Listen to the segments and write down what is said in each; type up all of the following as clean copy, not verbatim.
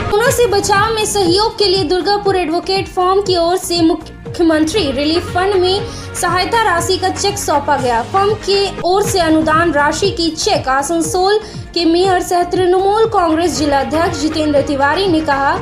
Corona से बचाव में सहयोग के लिए दुर्गापुर एडवोकेट फर्म की ओर से मुख्यमंत्री रिलीफ फंड में सहायता राशि का चेक सौंपा गया। फर्म की ओर से अनुदान राशि की चेक आसनसोल के मेयर सह तृणमूल कांग्रेस जिला अध्यक्ष जितेंद्र तिवारी ने कहा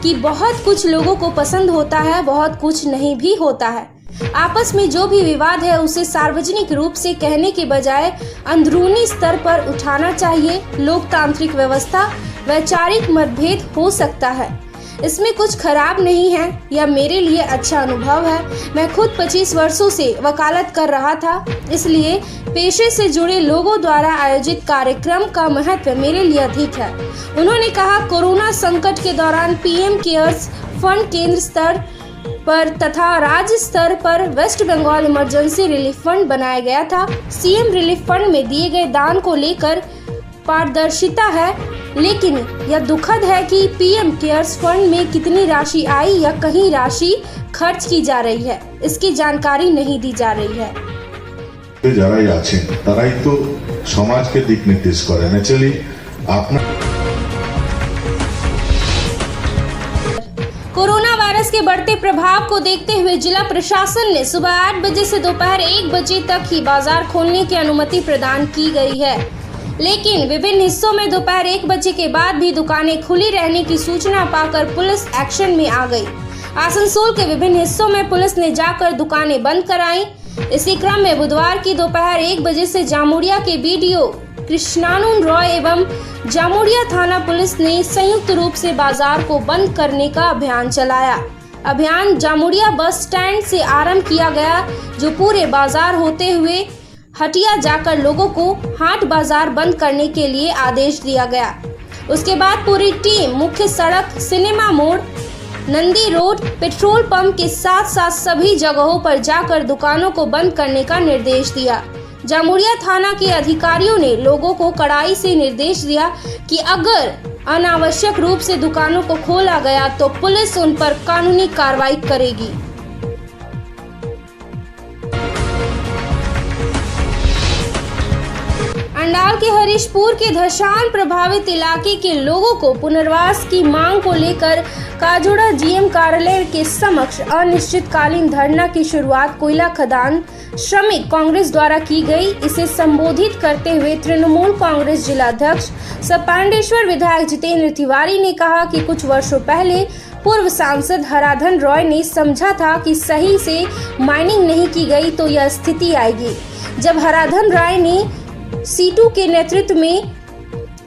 कि बहुत कुछ लोगों को पसंद होता है, बहुत कुछ नहीं भी होता है। आपस में जो भी विवाद है उसे सार्वजनिक रूप से कहने के बजाय अंदरूनी स्तर पर उठाना चाहिए। लोकतांत्रिक व्यवस्था वैचारिक मतभेद हो सकता है, इसमें कुछ खराब नहीं है। यह मेरे लिए अच्छा अनुभव है। मैं खुद 25 वर्षों से वकालत कर रहा था, इसलिए पेशे से जुड़े लोगों द्वारा आयोजित कार्यक्रम का महत्व मेरे लिए अधिक है। उन्होंने कहा, कोरोना संकट के दौरान पीएम केयर्स फंड केंद्र स्तर पर तथा राज्य स्तर पर West Bengal emergency relief fund बनाया गया था। सीएम रिलीफ फंड में दिए गए दान को लेकर पारदर्शिता है, लेकिन यह दुखद है कि पीएम केयर्स फंड में कितनी राशि आई या कहीं राशि खर्च की जा रही है, इसकी जानकारी नहीं दी जा रही है। যারাই আছেন তারাই তো সমাজকে দিক নির্দেশ করে। ন্যাচারালি আপনার कोरोना वायरस के बढ़ते प्रभाव को देखते हुए जिला प्रशासन ने सुबह 8 बजे से दोपहर 1 बजे तक ही बाजार खोलने की अनुमति प्रदान की गई है, लेकिन विभिन्न हिस्सों में दोपहर 1 बजे के बाद भी दुकानें खुली रहने की सूचना पाकर पुलिस एक्शन में आ गई। आसनसोल के विभिन्न हिस्सों में पुलिस ने जाकर दुकानें बंद कराई। इसी क्रम में बुधवार की दोपहर 1 बजे से जामुड़िया के बीडीओ कृष्णानुन रॉय एवं जामुड़िया थाना पुलिस ने संयुक्त रूप से बाजार को बंद करने का अभियान चलाया। अभियान जामुड़िया बस स्टैंड से आरंभ किया गया, जो पूरे बाजार होते हुए हटिया जाकर लोगों को हाट बाजार बंद करने के लिए आदेश दिया गया। उसके बाद पूरी टीम मुख्य सड़क, सिनेमा मोड़, नंदी रोड, पेट्रोल पंप के साथ साथ सभी जगहों पर जाकर दुकानों को बंद करने का निर्देश दिया। जामुड़िया थाना के अधिकारियों ने लोगों को कड़ाई से निर्देश दिया कि अगर अनावश्यक रूप से दुकानों को खोला गया तो पुलिस उन पर कानूनी कार्रवाई करेगी। अंडाल के हरीशपुर के धशान प्रभावित इलाके के लोगों को पुनर्वास की मांग को लेकर काजोड़ा जीएम कार्यालय के समक्ष अनिश्चितकालीन धरना की शुरुआत कोयला खदान श्रमिक कांग्रेस द्वारा की गई। इसे संबोधित करते हुए तृणमूल कांग्रेस जिला अध्यक्ष सपांडेश्वर विधायक जितेंद्र तिवारी ने कहा कि कुछ वर्षों पहले पूर्व सांसद हराधन रॉय ने समझा था कि सही से माइनिंग नहीं की गई तो यह स्थिति आएगी। जब हराधन रॉय ने सीटू के नेतृत्व में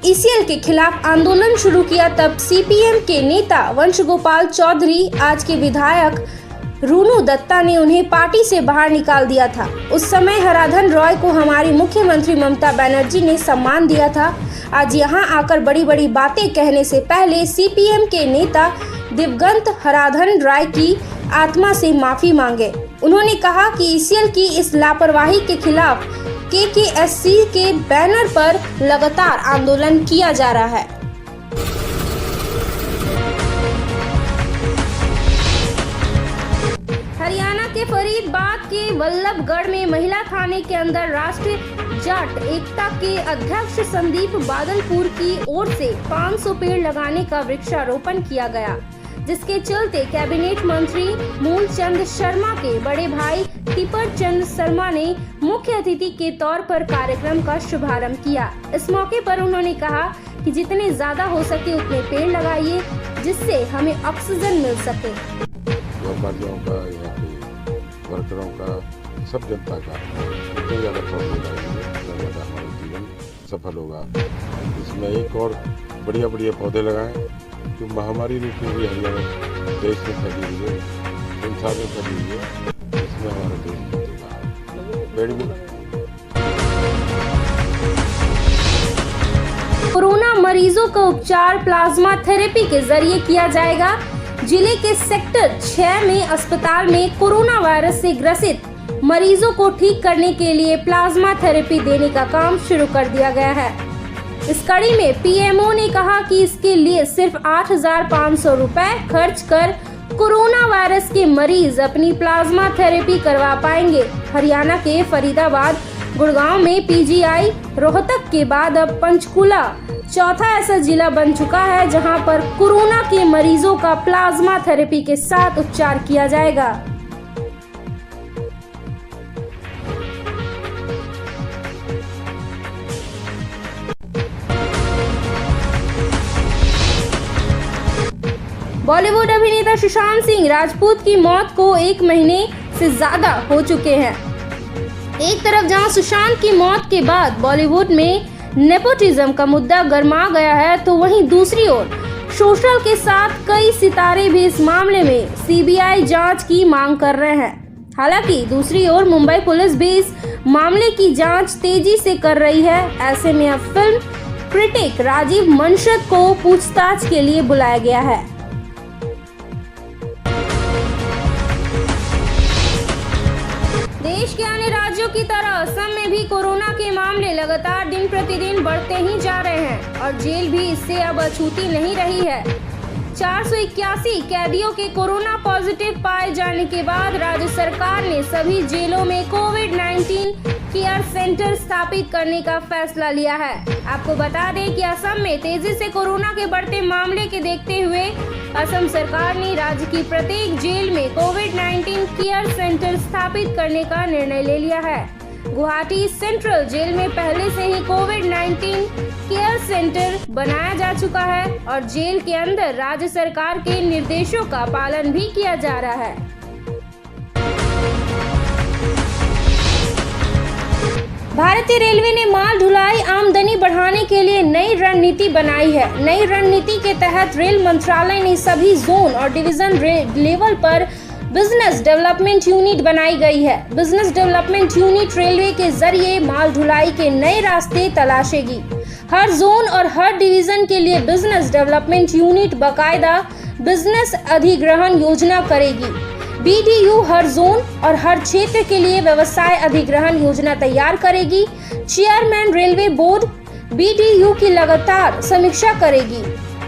ईसीएल के खिलाफ आंदोलन शुरू किया, तब सीपीएम के नेता वंश गोपाल चौधरी, आज के विधायक रूनू दत्ता ने उन्हें पार्टी से बाहर निकाल दिया था। उस समय हराधन रॉय को हमारी मुख्यमंत्री ममता बनर्जी ने सम्मान दिया था। आज यहां आकर बड़ी बड़ी बातें कहने से पहले सीपीएम के नेता दिवंगत हराधन रॉय की आत्मा से माफी मांगे। उन्होंने कहा कि ईसीएल की इस लापरवाही के खिलाफ केकेएससी के बैनर पर लगातार आंदोलन किया जा रहा है। हरियाणा के फरीदाबाद के वल्लभगढ़ में महिला थाने के अंदर राष्ट्रीय जाट एकता के अध्यक्ष संदीप बादलपुर की ओर से 500 पेड़ लगाने का वृक्षारोपण किया गया, जिसके चलते कैबिनेट मंत्री मूलचंद शर्मा के बड़े भाई टिपर चंद शर्मा ने मुख्य अतिथि के तौर पर कार्यक्रम का शुभारंभ किया। इस मौके पर उन्होंने कहा कि जितने ज्यादा हो सके उतने पेड़ लगाइए, जिससे हमें ऑक्सीजन मिल सके। व्यापारियों का, यहाँ के वर्करों का, सब जनता का जितने ज्यादा पौधे लगाएंगे उतना ज्यादा हमारा जीवन सफल होगा। इसमें एक और बढ़िया बढ़िया पौधे लगाएं जो महामारी रूप में भी हरियाणा देश में फैली हुई है, संसार में फैली हुई है, इसमें हमारा देश कोरोना मरीजों का उपचार प्लाज्मा थेरेपी के जरिए किया जाएगा। जिले के सेक्टर 6 में अस्पताल में कोरोना वायरस से ग्रसित मरीजों को ठीक करने के लिए प्लाज्मा थेरेपी देने का काम शुरू कर दिया गया है। इस कड़ी में पीएमओ ने कहा कि इसके लिए सिर्फ 8,500 रुपए खर्च कर कोरोना वायरस के मरीज अपनी प्लाज्मा थेरेपी करवा पाएंगे। हरियाणा के फरीदाबाद गुड़गांव में पीजीआई, रोहतक के बाद अब पंचकुला चौथा ऐसा जिला बन चुका है जहां पर कोरोना के मरीजों का प्लाज्मा थेरेपी के साथ उपचार किया जाएगा। बॉलीवुड अभिनेता सुशांत सिंह राजपूत की मौत को 1 महीने से ज्यादा हो चुके हैं। एक तरफ जहां सुशांत की मौत के बाद बॉलीवुड में नेपोटिज्म का मुद्दा गर्मा गया है, तो वहीं दूसरी ओर सोशल के साथ कई सितारे भी इस मामले में सीबीआई जांच की मांग कर रहे हैं। हालांकि दूसरी ओर मुंबई पुलिस भी इस मामले की जांच तेजी से कर रही है। ऐसे में अब फिल्म क्रिटिक राजीव मनशद को पूछताछ के लिए बुलाया गया है। देश के अन्य राज्यों की तरह असम में भी कोरोना के मामले लगातार दिन प्रतिदिन बढ़ते ही जा रहे हैं और जेल भी इससे अब अछूती नहीं रही है। 481 कैदियों के कोरोना पॉजिटिव पाए जाने के बाद राज्य सरकार ने सभी जेलों में कोविड-19 केयर सेंटर स्थापित करने का फैसला लिया है। आपको बता दें कि असम में तेजी से कोरोना के बढ़ते मामले के देखते हुए असम सरकार ने राज्य की प्रत्येक जेल में कोविड-19 केयर सेंटर स्थापित करने का निर्णय ले लिया है। गुवाहाटी सेंट्रल जेल में पहले से ही कोविड-19 केयर सेंटर बनाया जा चुका है और जेल के अंदर राज्य सरकार के निर्देशों का पालन भी किया जा रहा है। भारतीय रेलवे ने माल ढुलाई आमदनी बढ़ाने के लिए नई रणनीति बनाई है। नई रणनीति के तहत रेल मंत्रालय ने सभी जोन और डिवीजन लेवल पर बिजनेस डेवलपमेंट यूनिट बनाई गई है। बिजनेस डेवलपमेंट यूनिट रेलवे के जरिए माल ढुलाई के नए रास्ते तलाशेगी। हर जोन और हर डिवीजन के लिए बिजनेस डेवलपमेंट यूनिट बाकायदा बिजनेस अधिग्रहण योजना करेगी। बीडीयू हर जोन और हर क्षेत्र के लिए व्यवसाय अधिग्रहण योजना तैयार करेगी। चेयरमैन रेलवे बोर्ड बीडीयू की लगातार समीक्षा करेगी।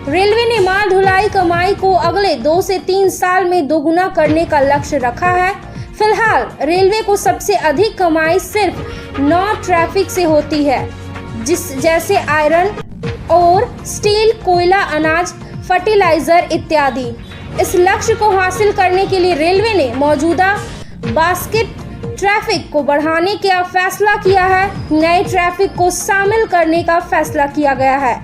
रेलवे ने माल ढुलाई कमाई को अगले 2 से 3 साल में दोगुना करने का लक्ष्य रखा है। फिलहाल रेलवे को सबसे अधिक कमाई सिर्फ 9 ट्रैफिक से होती है, जैसे आयरन और स्टील, कोयला, अनाज, फर्टिलाइजर इत्यादि। इस लक्ष्य को हासिल करने के लिए रेलवे ने मौजूदा बास्केट ट्रैफिक को बढ़ाने का फैसला किया है। नए ट्रैफिक को शामिल करने का फैसला किया गया है।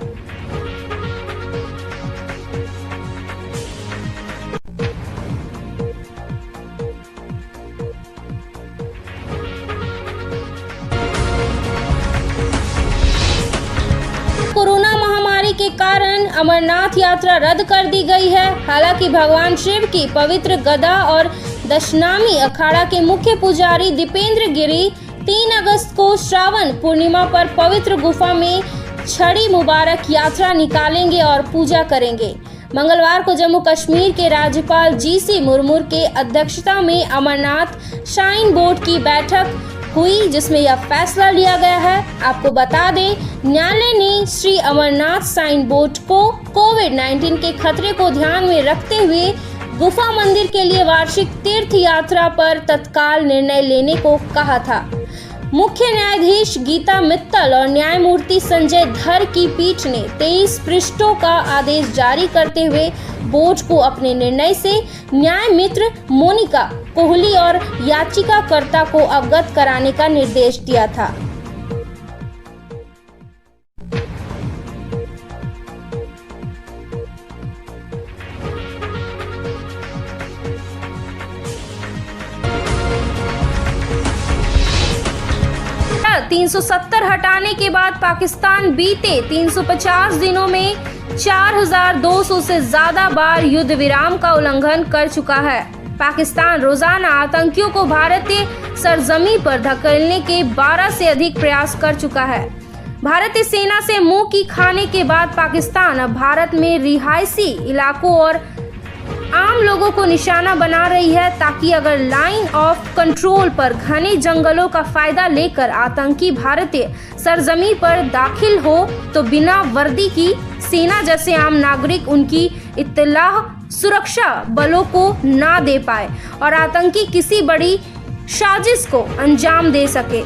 कोरोना महामारी के कारण अमरनाथ यात्रा रद्द कर दी गई है। हालांकि भगवान शिव की पवित्र गदा और दशनामी अखाड़ा के मुख्य पुजारी दीपेंद्र गिरी 3 अगस्त को श्रावण पूर्णिमा पर पवित्र गुफा में छड़ी मुबारक यात्रा निकालेंगे और पूजा करेंगे। मंगलवार को जम्मू कश्मीर के राज्यपाल जीसी मुर्मू के अध्यक्षता में अमरनाथ श्राइन बोर्ड की बैठक हुई, जिसमें यह फैसला लिया गया है। आपको बता दें, न्यायालय ने श्री अमरनाथ श्राइन बोर्ड को कोविड-19 के खतरे को ध्यान में रखते हुए गुफा मंदिर के लिए वार्षिक तीर्थ यात्रा पर तत्काल निर्णय लेने को कहा था। मुख्य न्यायाधीश गीता मित्तल और न्यायमूर्ति संजय धर की पीठ ने 23 पृष्ठों का आदेश जारी करते हुए बोर्ड को अपने निर्णय से न्याय मित्र मोनिका कोहली और याचिकाकर्ता को अवगत कराने का निर्देश दिया था। धारा 370 हटाने के बाद पाकिस्तान बीते 350 दिनों में 4200 से ज्यादा बार युद्ध विराम का उल्लंघन कर चुका है। पाकिस्तान रोजाना आतंकियों को भारतीय सरजमी पर धकेलने के 12 से अधिक प्रयास कर चुका है। भारतीय सेना से मुंह की खाने के बाद पाकिस्तान अब भारत में रिहायशी इलाकों और आम लोगों को निशाना बना रही है, ताकि अगर लाइन ऑफ कंट्रोल पर घने जंगलों का फायदा लेकर आतंकी भारतीय सरजमी पर दाखिल हो तो बिना वर्दी की सेना जैसे आम नागरिक उनकी इत्तलाह सुरक्षा बलों को ना दे पाए और आतंकी किसी बड़ी साजिश को अंजाम दे सके।